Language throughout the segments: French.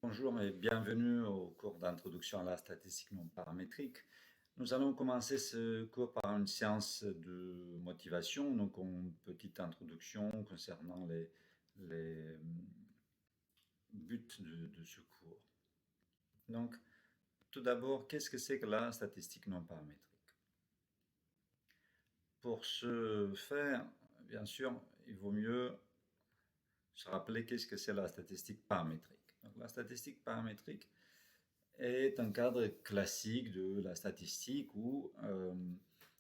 Bonjour et bienvenue au cours d'introduction à la statistique non paramétrique. Nous allons commencer ce cours par une séance de motivation, donc une petite introduction concernant les buts de ce cours. Donc, tout d'abord, qu'est-ce que c'est que la statistique non paramétrique? Pour ce faire, bien sûr, il vaut mieux se rappeler qu'est-ce que c'est la statistique paramétrique. Donc, la statistique paramétrique est un cadre classique de la statistique où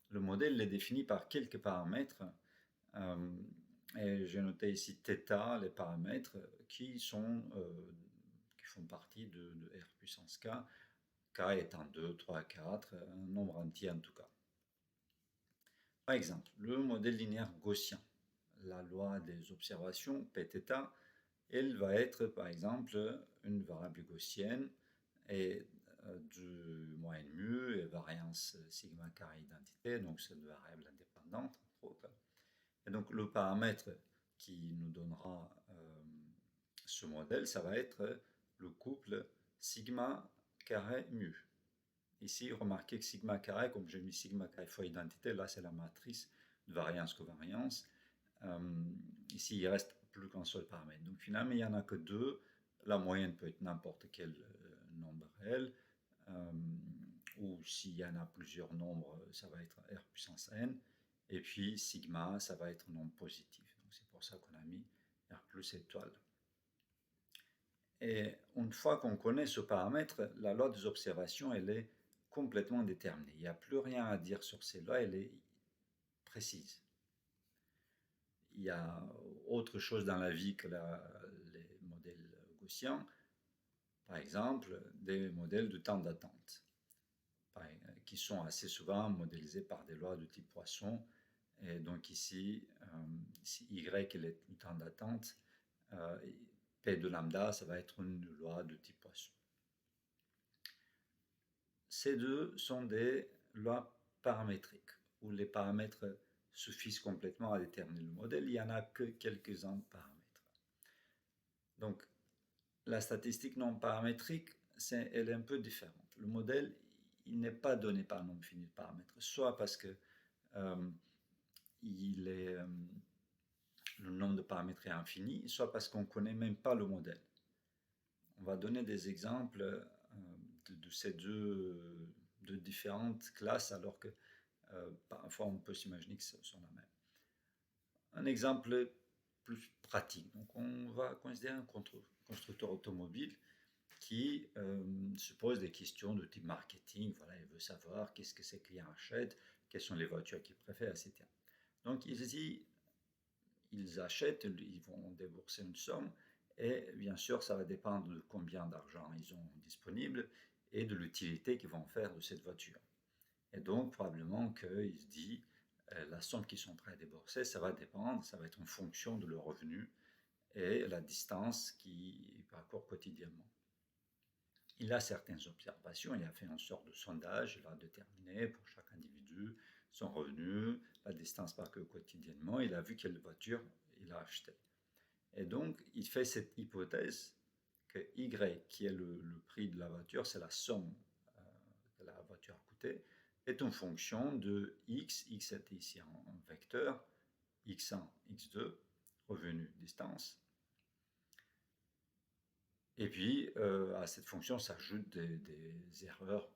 le modèle est défini par quelques paramètres. Et j'ai noté ici θ, les paramètres qui font partie de R puissance K, K étant 2, 3, 4, un nombre entier en tout cas. Par exemple, le modèle linéaire gaussien, la loi des observations, Pθ, elle va être par exemple une variable gaussienne et de moyenne mu et variance sigma carré identité, donc c'est une variable indépendante entre autres. Et donc le paramètre qui nous donnera ce modèle, ça va être le couple sigma carré mu. Ici, remarquez que sigma carré, comme j'ai mis sigma carré fois identité, là c'est la matrice de variance-covariance. Ici, il reste plus qu'un seul paramètre. Donc finalement, il n'y en a que deux. La moyenne peut être n'importe quel nombre réel. Ou s'il y en a plusieurs nombres, ça va être R puissance n. Et puis sigma, ça va être un nombre positif. Donc c'est pour ça qu'on a mis R plus étoile. Et une fois qu'on connaît ce paramètre, la loi des observations, elle est complètement déterminée. Il n'y a plus rien à dire sur ces lois, elle est précise. Il y a autre chose dans la vie que les modèles gaussiens, par exemple des modèles de temps d'attente, qui sont assez souvent modélisés par des lois de type Poisson. Et donc ici, si Y est le temps d'attente, P de lambda, ça va être une loi de type Poisson. Ces deux sont des lois paramétriques, où les paramètres suffisent complètement à déterminer le modèle. Il n'y en a que quelques-uns de paramètres. Donc, la statistique non paramétrique, elle est un peu différente. Le modèle, il n'est pas donné par un nombre fini de paramètres, soit parce que le nombre de paramètres est infini, soit parce qu'on ne connaît même pas le modèle. On va donner des exemples de ces deux différentes classes, alors que parfois on peut s'imaginer que ce sont la même. Un exemple plus pratique. Donc on va considérer un constructeur automobile qui se pose des questions de type marketing. Voilà, il veut savoir qu'est-ce que ses clients achètent, quelles sont les voitures qu'ils préfèrent, etc. Donc ils achètent, ils vont débourser une somme, et bien sûr ça va dépendre de combien d'argent ils ont disponible et de l'utilité qu'ils vont faire de cette voiture. Et donc probablement qu'ils se disent la somme qu'ils sont prêts à débourser, ça va dépendre, ça va être en fonction de leur revenu et la distance qu'ils parcourent quotidiennement. Il a certaines observations, il a fait une sorte de sondage, il a déterminé pour chaque individu son revenu, la distance parcourue quotidiennement, il a vu quelle voiture il a acheté. Et donc, il fait cette hypothèse que Y, qui est le prix de la voiture, c'est la somme que la voiture a coûté, est en fonction de X, X est ici en vecteur, X1, X2, revenu, distance. Et puis, à cette fonction s'ajoutent des erreurs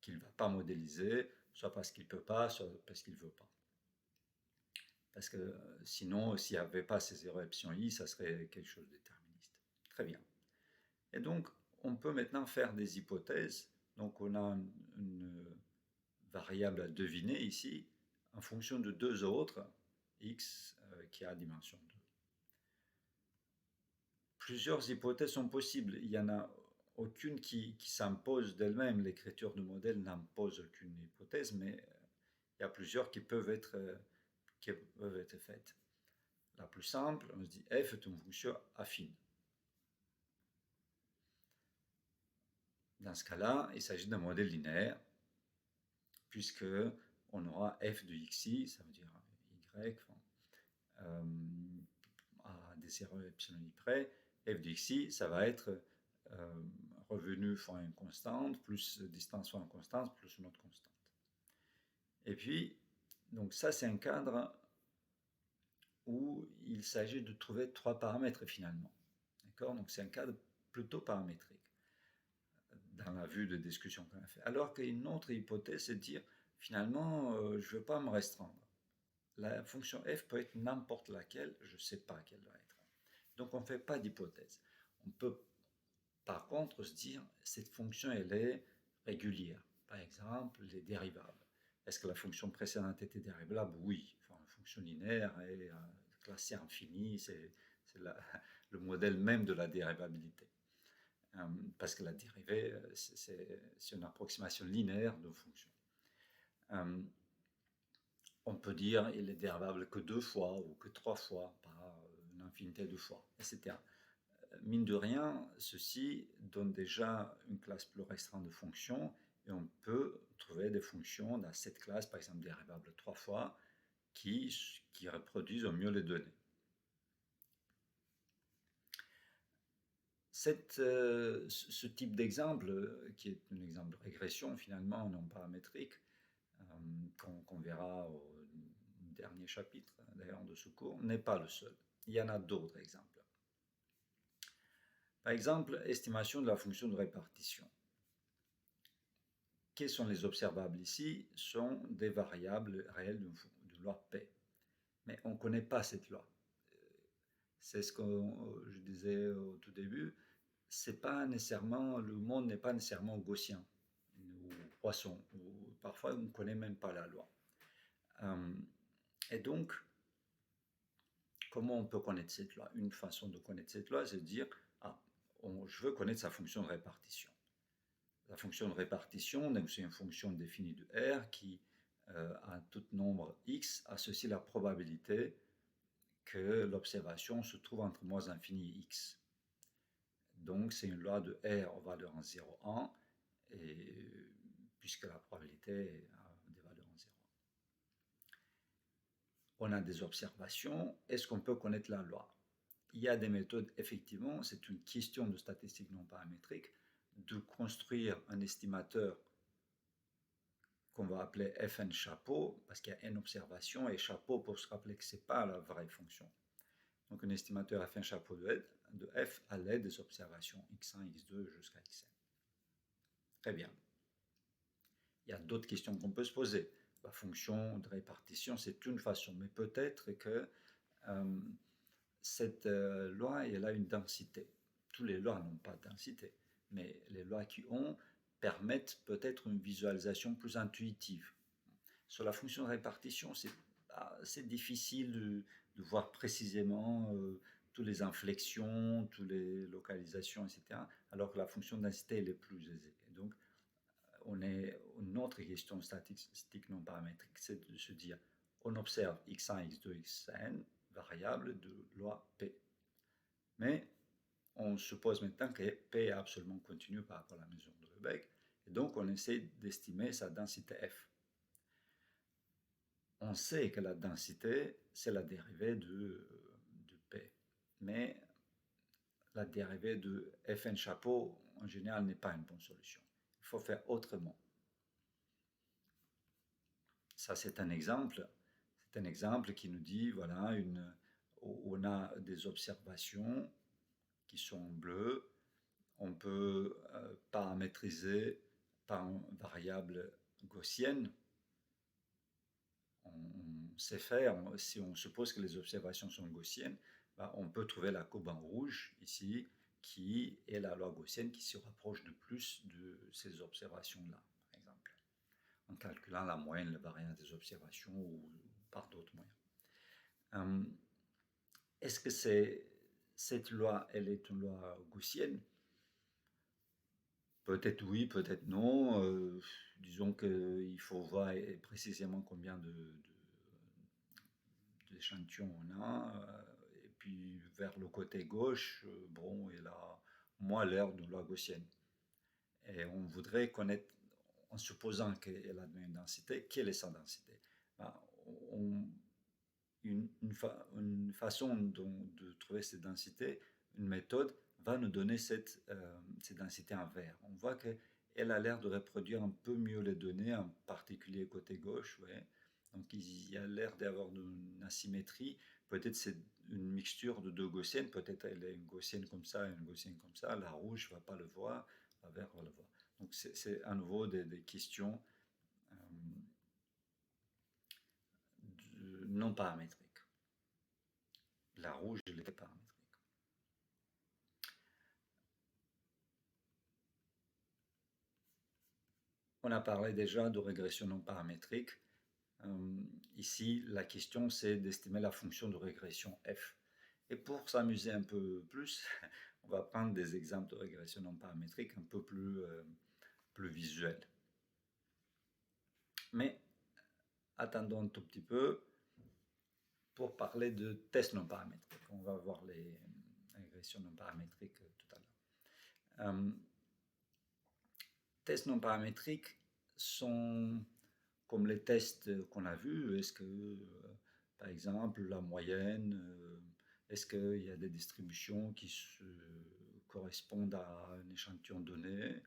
qu'il ne va pas modéliser, soit parce qu'il ne peut pas, soit parce qu'il ne veut pas. Parce que sinon, s'il n'y avait pas ces erreurs epsilon i, ça serait quelque chose de déterministe. Très bien. Et donc, on peut maintenant faire des hypothèses. Donc, on a une variable à deviner ici, en fonction de deux autres, x qui a dimension 2. Plusieurs hypothèses sont possibles. Il n'y en a aucune qui s'impose d'elle-même. L'écriture du modèle n'impose aucune hypothèse, mais il y a plusieurs qui peuvent être faites. La plus simple, on se dit f est une fonction affine. Dans ce cas-là, il s'agit d'un modèle linéaire, puisque on aura f de xi, ça veut dire y, à des erreurs epsilon i près, f de xi, ça va être revenu fois une constante, plus distance fois une constante, plus une autre constante. Et puis, donc ça c'est un cadre où il s'agit de trouver 3 paramètres finalement. D'accord? Donc c'est un cadre plutôt paramétrique dans la vue de discussion qu'on a fait. Alors qu'une autre hypothèse, c'est de dire finalement, je ne veux pas me restreindre. La fonction f peut être n'importe laquelle, je ne sais pas quelle va être. Donc on ne fait pas d'hypothèse. On peut par contre se dire cette fonction elle est régulière. Par exemple, les dérivables. Est-ce que la fonction précédente était dérivable? Oui. Enfin, une fonction linéaire est classée infinie, c'est le modèle même de la dérivabilité. Parce que la dérivée, c'est une approximation linéaire de fonction. On peut dire il est dérivable que 2 fois ou que 3 fois, pas une infinité de fois, etc. Mine de rien, ceci donne déjà une classe plus restreinte de fonctions et on peut trouver des fonctions dans cette classe, par exemple dérivable 3 fois, qui reproduisent au mieux les données. Ce type d'exemple, qui est un exemple de régression finalement non paramétrique, qu'on verra au dernier chapitre d'ailleurs de ce cours, n'est pas le seul. Il y en a d'autres exemples. Par exemple, estimation de la fonction de répartition. Quels sont les observables ici? Sont des variables réelles de loi P. Mais on ne connaît pas cette loi. C'est ce que je disais au tout début. C'est pas nécessairement, le monde n'est pas nécessairement gaussien ou poisson. Ou parfois, on ne connaît même pas la loi. Et donc, comment on peut connaître cette loi? Une façon de connaître cette loi, c'est de dire, je veux connaître sa fonction de répartition. La fonction de répartition, c'est une fonction définie de R qui, à tout nombre x, associe la probabilité que l'observation se trouve entre moins infini et x. Donc, c'est une loi de R aux valeurs en 0, 1, et, puisque la probabilité a des valeurs en 0. On a des observations. Est-ce qu'on peut connaître la loi? Il y a des méthodes, effectivement, c'est une question de statistique non paramétrique, de construire un estimateur qu'on va appeler fn chapeau, parce qu'il y a n observations, et chapeau pour se rappeler que ce n'est pas la vraie fonction. Donc un estimateur fn chapeau de f à l'aide des observations x1, x2 jusqu'à xn. Très bien. Il y a d'autres questions qu'on peut se poser. La fonction de répartition, c'est une façon, mais peut-être que cette loi, elle a une densité. Toutes les lois n'ont pas de densité, mais les lois qui ont permettent peut-être une visualisation plus intuitive. Sur la fonction de répartition, c'est difficile de voir précisément toutes les inflexions, toutes les localisations, etc. Alors que la fonction de densité, elle est plus aisée. Et donc, une autre question statistique non paramétrique, c'est de se dire, on observe x1, x2, xn, variables de loi P. Mais on suppose maintenant que P est absolument continu par rapport à la mesure de Lebesgue, et donc on essaie d'estimer sa densité F. On sait que la densité, c'est la dérivée de P, mais la dérivée de Fn chapeau, en général, n'est pas une bonne solution. Il faut faire autrement. Ça, c'est un exemple. C'est un exemple qui nous dit, voilà, on a des observations qui sont bleues. On peut paramétriser par une variable gaussienne. On sait faire, si on suppose que les observations sont gaussiennes, on peut trouver la courbe en rouge ici, qui est la loi gaussienne qui se rapproche de plus de ces observations-là, par exemple, en calculant la moyenne, la variance des observations ou par d'autres moyens. Est-ce que cette loi, elle est une loi gaussienne? Peut-être oui, peut-être non. Disons qu'il faut voir précisément combien d'échantillons on a. Et puis vers le côté gauche, bon, il a moins l'air d'une loi gaussienne. Et on voudrait connaître, en supposant qu'elle a une densité, quelle est sa densité? Une façon de trouver cette densité une méthode va nous donner cette densité en vert. On voit qu'elle a l'air de reproduire un peu mieux les données, en particulier côté gauche. Ouais. Donc il y a l'air d'avoir une asymétrie. Peut-être c'est une mixture de deux gaussiennes. Peut-être elle est une gaussienne comme ça et une gaussienne comme ça. La rouge ne va pas le voir, la vert va le voir. Donc c'est à nouveau des questions non paramétriques. La rouge, elle était paramétrique. On a parlé déjà de régression non paramétrique. Ici, la question, c'est d'estimer la fonction de régression f. Et pour s'amuser un peu plus, on va prendre des exemples de régression non paramétrique un peu plus visuels. Mais attendons un tout petit peu pour parler de tests non paramétriques. On va voir les régressions non paramétriques tout à l'heure. Tests non paramétriques sont comme les tests qu'on a vus. Est-ce que, par exemple, la moyenne, est-ce qu'il y a des distributions qui correspondent à un échantillon donné,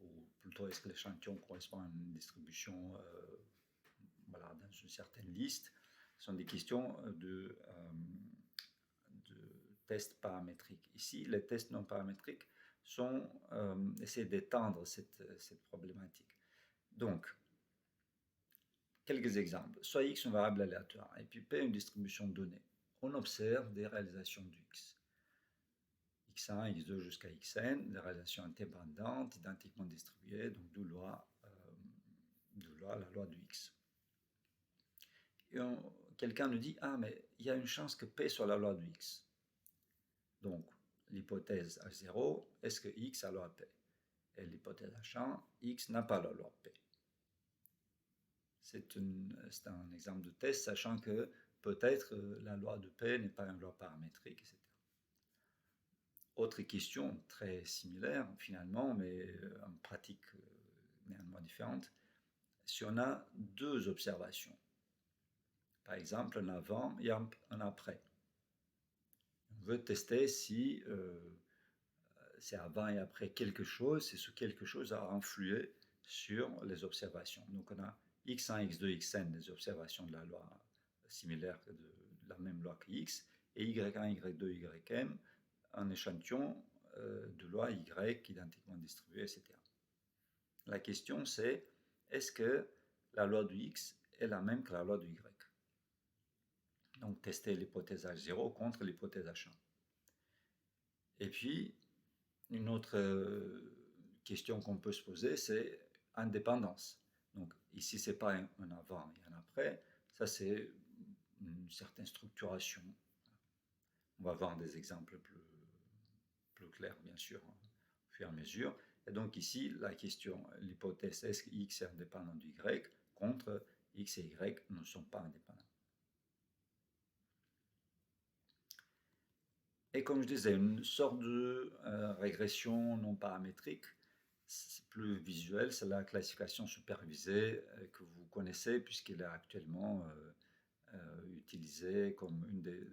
ou plutôt est-ce que l'échantillon correspond à une distribution voilà, dans une certaine liste? Ce sont des questions de tests paramétriques. Ici, les tests non paramétriques essaient d'étendre cette problématique. Donc, quelques exemples. Soit x une variable aléatoire et puis p une distribution donnée. On observe des réalisations du x. x1, x2 jusqu'à xn, des réalisations indépendantes, identiquement distribuées, donc d'où la loi du x. Quelqu'un nous dit, ah mais il y a une chance que p soit la loi du x. Donc, l'hypothèse H0, est-ce que x a la loi P? Et l'hypothèse H1, x n'a pas la loi P. C'est un exemple de test, sachant que peut-être la loi de P n'est pas une loi paramétrique, etc. Autre question très similaire, finalement, mais en pratique néanmoins différente. Si on a deux observations, par exemple un avant et un après, on veut tester si c'est avant et après quelque chose, et ce quelque chose a influé sur les observations. Donc on a x1, x2, xn, des observations de la loi similaire, de la même loi que x, et y1, y2, ym, un échantillon de loi y identiquement distribué, etc. La question c'est, est-ce que la loi du x est la même que la loi du y? Donc tester l'hypothèse H0 contre l'hypothèse H1. Et puis, une autre question qu'on peut se poser, c'est indépendance. Donc ici, ce n'est pas un avant et un après, ça c'est une certaine structuration. On va voir des exemples plus clairs, bien sûr, au fur et à mesure. Et donc ici, la question, l'hypothèse, est-ce que x est indépendant du y contre x et y ne sont pas indépendants. Et comme je disais, une sorte de régression non paramétrique, c'est plus visuel, c'est la classification supervisée que vous connaissez puisqu'elle est actuellement utilisée comme une des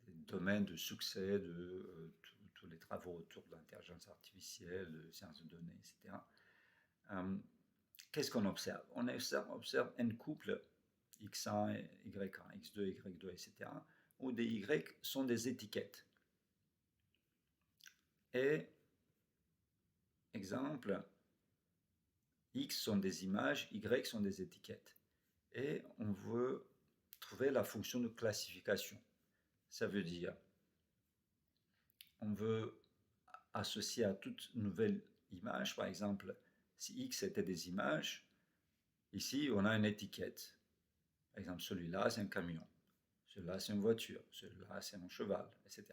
domaines de succès de tous les travaux autour de l'intelligence artificielle, de sciences de données, etc. Qu'est-ce qu'on observe? On observe un couple x1, y1, x2, y2, etc., où des y sont des étiquettes. Et, exemple, x sont des images, y sont des étiquettes. Et on veut trouver la fonction de classification. Ça veut dire, on veut associer à toute nouvelle image, par exemple, si x était des images, ici on a une étiquette. Par exemple, celui-là c'est un camion, celui-là c'est une voiture, celui-là c'est un cheval, etc.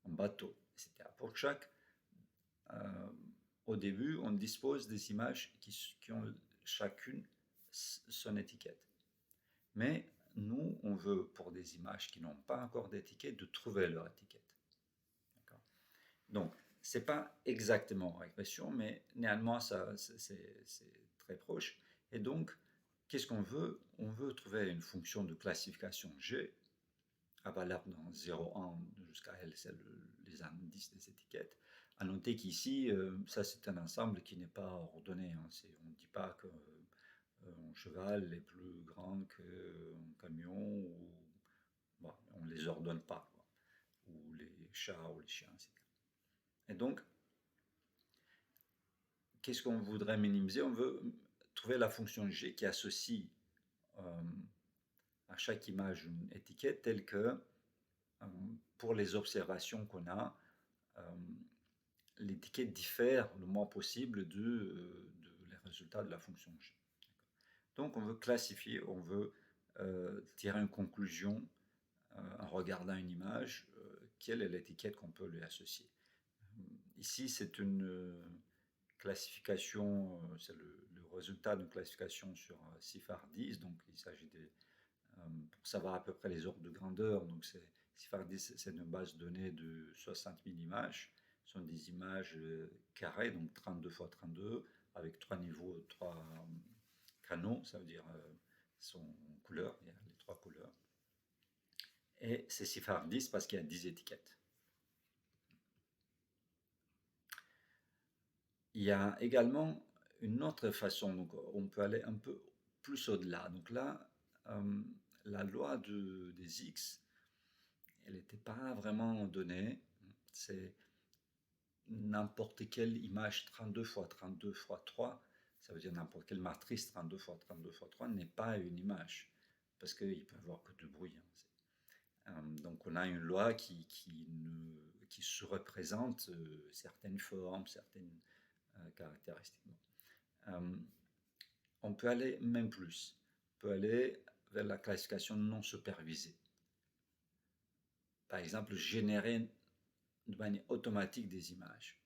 Un bateau, etc. Pour chaque, au début, on dispose des images qui ont chacune son étiquette. Mais nous, on veut, pour des images qui n'ont pas encore d'étiquette, de trouver leur étiquette. Donc, ce n'est pas exactement régression, mais néanmoins, c'est très proche. Et donc, qu'est-ce qu'on veut? On veut trouver une fonction de classification G à valeur dans 0, 1 jusqu'à L, c'est les indices des étiquettes. À noter qu'ici, ça c'est un ensemble qui n'est pas ordonné. Hein. On ne dit pas qu'un cheval est plus grand qu'un camion, ou bon, on ne les ordonne pas, quoi. Ou les chats ou les chiens, etc. Et donc, qu'est-ce qu'on voudrait minimiser? On veut trouver la fonction G qui associe à chaque image une étiquette telle que pour les observations qu'on a, l'étiquette diffère le moins possible les résultats de la fonction G. Donc on veut classifier, on veut tirer une conclusion en regardant une image, quelle est l'étiquette qu'on peut lui associer. Ici c'est une classification, c'est le résultat d'une classification sur CIFAR 10, donc il s'agit pour savoir à peu près les ordres de grandeur, donc CIFAR 10 c'est une base de données de 60 000 images, ce sont des images carrées, donc 32 x 32, avec 3 niveaux, 3 canaux, ça veut dire son couleur, il y a les 3 couleurs. Et c'est CIFAR 10 parce qu'il y a 10 étiquettes. Il y a également une autre façon, donc on peut aller un peu plus au-delà. Donc là, la loi des X, elle n'était pas vraiment donnée. C'est n'importe quelle image 32 x 32 x 3, ça veut dire n'importe quelle matrice 32 x 32 x 3 n'est pas une image, parce qu'il peut y avoir que du bruit. Donc on a une loi qui surreprésente certaines formes, certaines caractéristiques. On peut aller même plus. On peut aller vers la classification non supervisée. Par exemple, générer de manière automatique des images.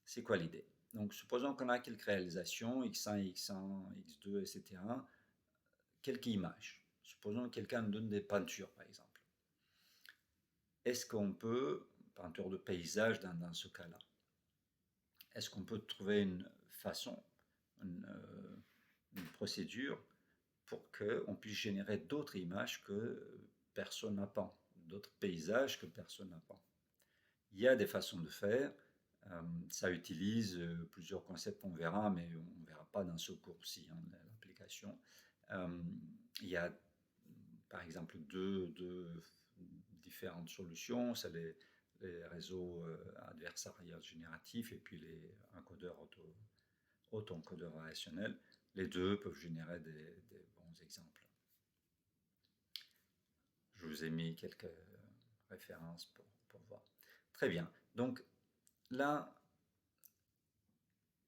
C'est quoi l'idée? Donc, supposons qu'on a quelques réalisations, X1, X1, X2, etc. Quelques images. Supposons que quelqu'un nous donne des peintures, par exemple. Est-ce qu'on peut, peinture de paysage dans ce cas-là, est-ce qu'on peut trouver une façon, une procédure pour qu'on puisse générer d'autres images que personne n'a peint, d'autres paysages que personne n'a peint? Il y a des façons de faire. Ça utilise plusieurs concepts, on verra, mais on ne verra pas dans ce cours-ci, hein, l'application. Il y a par exemple deux différentes solutions, c'est les réseaux adversariaux génératifs et puis les encodeurs auto-encodeurs relationnels. Les deux peuvent générer des bons exemples. Je vous ai mis quelques références pour voir. Très bien. Donc là,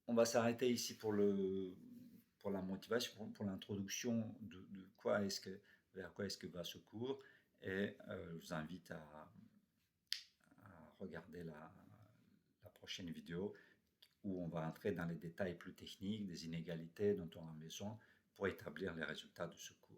on va s'arrêter ici pour la motivation, pour l'introduction de vers quoi est-ce que va ce cours. Et je vous invite à regarder la prochaine vidéo où on va entrer dans les détails plus techniques des inégalités dont on a besoin pour établir les résultats de ce cours.